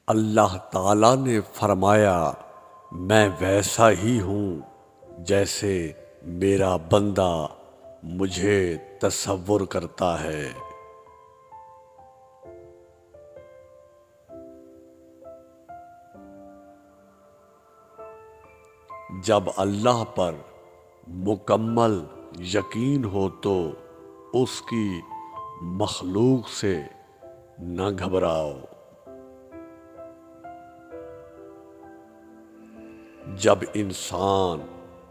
اللہ تعالیٰ نے فرمایا، میں ویسا ہی ہوں جیسے میرا بندہ مجھے تصور کرتا ہے۔ جب اللہ پر مکمل یقین ہو تو اس کی مخلوق سے نہ گھبراؤ۔ جب انسان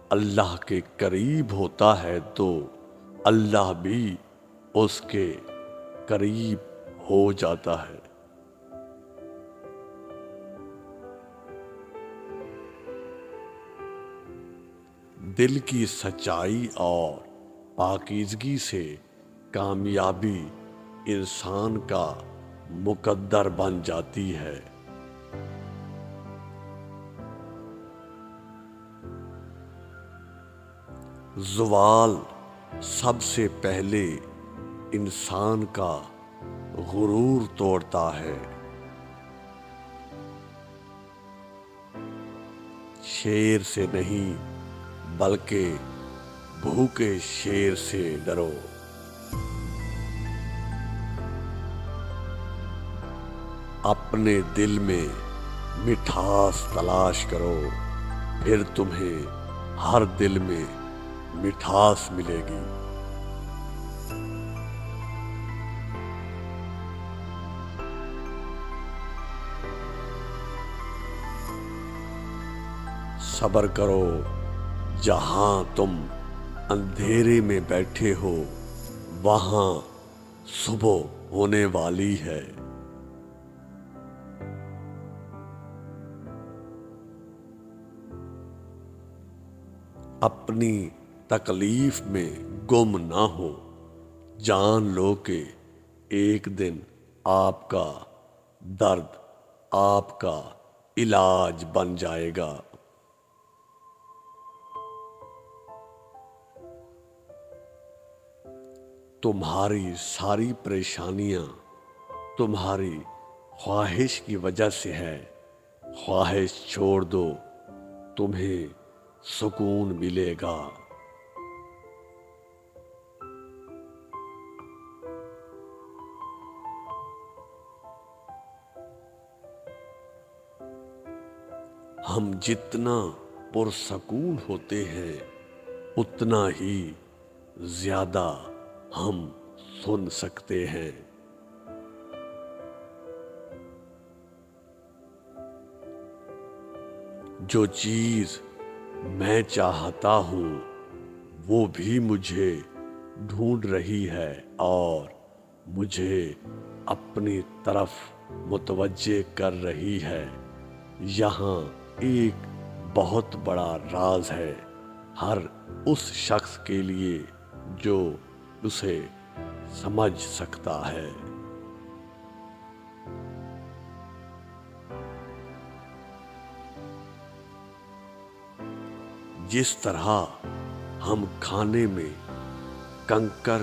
اللہ کے قریب ہوتا ہے تو اللہ بھی اس کے قریب ہو جاتا ہے۔ دل کی سچائی اور پاکیزگی سے کامیابی انسان کا مقدر بن جاتی ہے۔ زوال سب سے پہلے انسان کا غرور توڑتا ہے۔ شیر سے نہیں بلکہ بھوکے شیر سے ڈرو۔ اپنے دل میں مٹھاس تلاش کرو، پھر تمہیں ہر دل میں مٹھاس ملے گی۔ صبر کرو، جہاں تم اندھیرے میں بیٹھے ہو وہاں صبح ہونے والی ہے۔ اپنی تکلیف میں گم نہ ہو، جان لو کہ ایک دن آپ کا درد آپ کا علاج بن جائے گا۔ تمہاری ساری پریشانیاں تمہاری خواہش کی وجہ سے ہے۔ خواہش چھوڑ دو، تمہیں سکون ملے گا۔ ہم جتنا پرسکون ہوتے ہیں اتنا ہی زیادہ ہم سن سکتے ہیں۔ جو چیز میں چاہتا ہوں وہ بھی مجھے ڈھونڈ رہی ہے اور مجھے اپنی طرف متوجہ کر رہی ہے۔ یہاں ایک بہت بڑا راز ہے ہر اس شخص کے لیے جو اسے سمجھ سکتا ہے۔ جس طرح ہم کھانے میں کنکر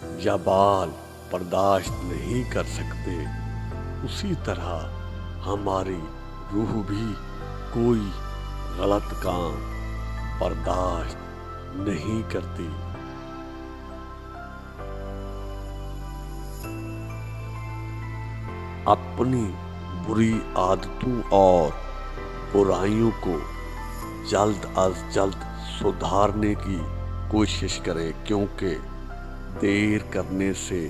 یا بال برداشت نہیں کر سکتے، اسی طرح ہماری روح بھی کوئی غلط کام برداشت نہیں کرتی۔ اپنی بری عادتوں اور برائیوں کو جلد از جلد سدھارنے کی کوشش کریں، کیونکہ دیر کرنے سے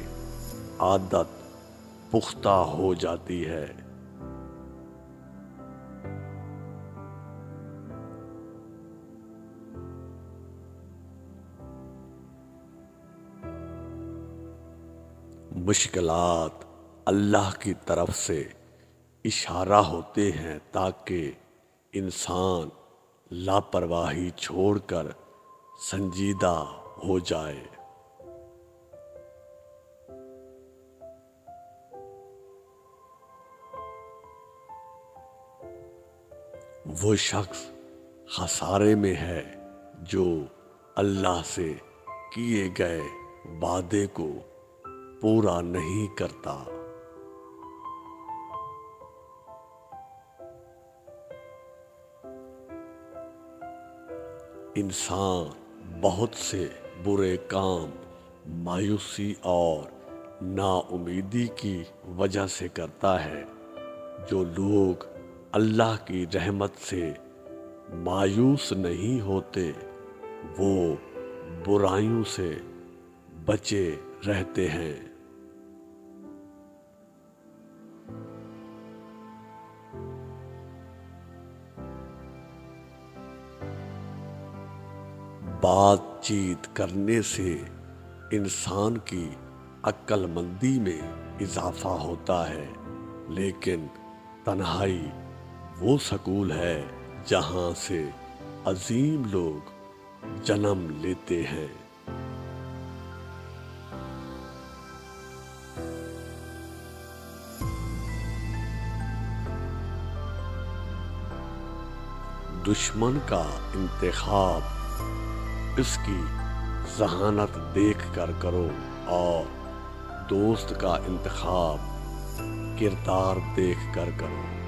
عادت پختہ ہو جاتی ہے۔ مشکلات اللہ کی طرف سے اشارہ ہوتے ہیں تاکہ انسان لاپرواہی چھوڑ کر سنجیدہ ہو جائے۔ وہ شخص خسارے میں ہے جو اللہ سے کیے گئے وعدے کو پورا نہیں کرتا۔ انسان بہت سے برے کام مایوسی اور نا امیدی کی وجہ سے کرتا ہے۔ جو لوگ اللہ کی رحمت سے مایوس نہیں ہوتے وہ برائیوں سے بچے رہتے ہیں۔ بات چیت کرنے سے انسان کی عقل مندی میں اضافہ ہوتا ہے، لیکن تنہائی وہ سکول ہے جہاں سے عظیم لوگ جنم لیتے ہیں۔ دشمن کا انتخاب اس کی ذہانت دیکھ کر کرو اور دوست کا انتخاب کردار دیکھ کر کرو۔